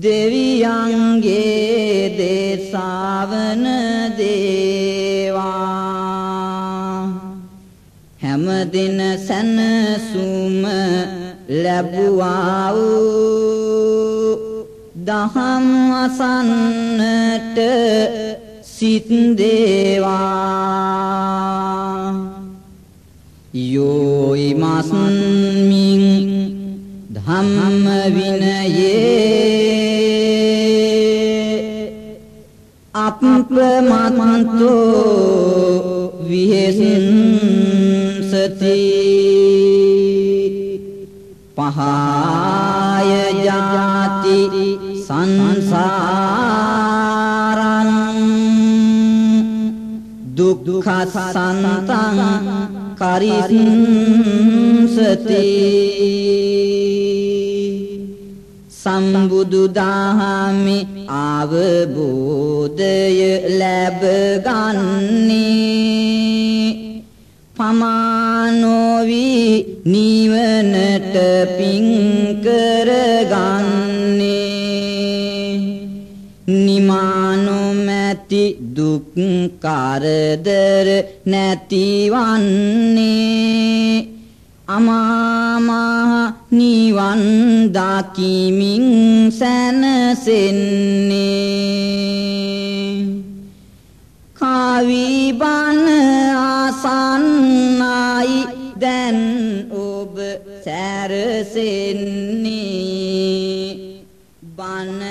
දෙවියන්ගේ දේශාවන දේවා හැමදින සැනසුම ලැබුවා වූ දහම් අසන්නට සිත් දේවා යෝයිමස්මින් ධම්ම විනයේ අප්‍රමත්තෝ විහෙසති පහාය ජාති සංසාරං දුක්ඛසන්තං කරිස්සති සම්බුදු දහමේ අවබෝධය ලැබ ගන්නේ පමානෝවි නිවනට පිං කරගන්නේ නිමානොමැති දුක් කරදර නැතිවන්නේ අමාමහ නිවන් දකිමින් සැනසෙන්නේ කවි බණ ආසන්නයි දැන් ඔබ සැරසෙන්නේ බණ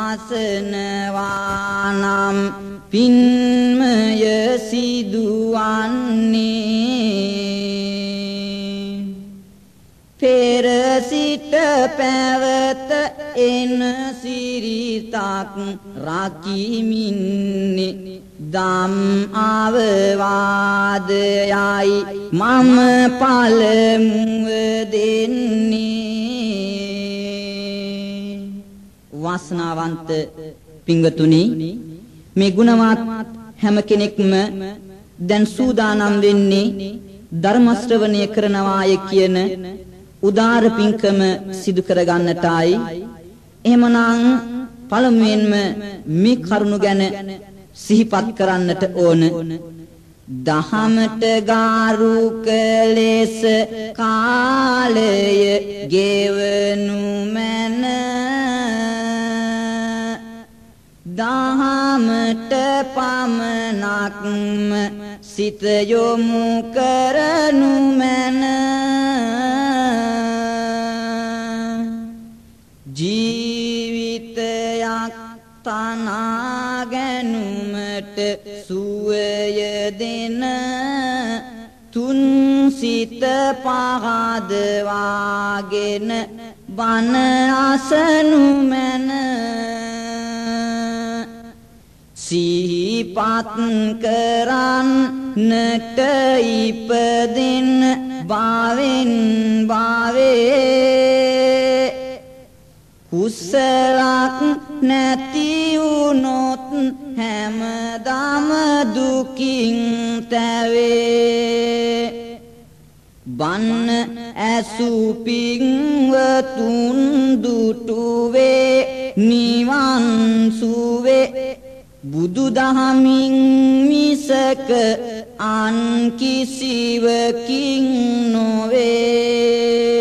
අසනවා නම් පින්මය සිදුවන්නේ පෙර සිට පැවත එන සිරිතක් රකිමින්නේ දම් අවවාදයයි මම පළමුව දෙන්නේ වාසනාවන්ත පිංගතුනි මේ ගුණවත් හැම කෙනෙක්ම දැන් සූදානම් වෙන්නේ ධර්ම ශ්‍රවණය කරනවාය කියන උදාර පින්කම සිදු කර ගන්නටයි එහෙමනම් පළමුවෙන්ම මේ කරුණ ගැන සිහිපත් කරන්නට ඕන දහමට ගාරුක ලෙස කාලය ගෙවනු මැන දහමට පමණක්ම සිත යොමු කරනු මැන ජීවිතයක් තනා ගැනුමට සුවය දෙන තුන් සිත පහදවාගෙන බණ අසනු මැන සිහිපත් කරන්නට ඉපදෙන භවෙන් භවේ කුසලක් නැති වුනොත් හැමදාම දුකින් තැවේ බන්න ඇසුපින්වතුන් දුටුවේ නිවන් සුවේ බුදු දහමින් මිසක අන් කිසිවකින් නොවේ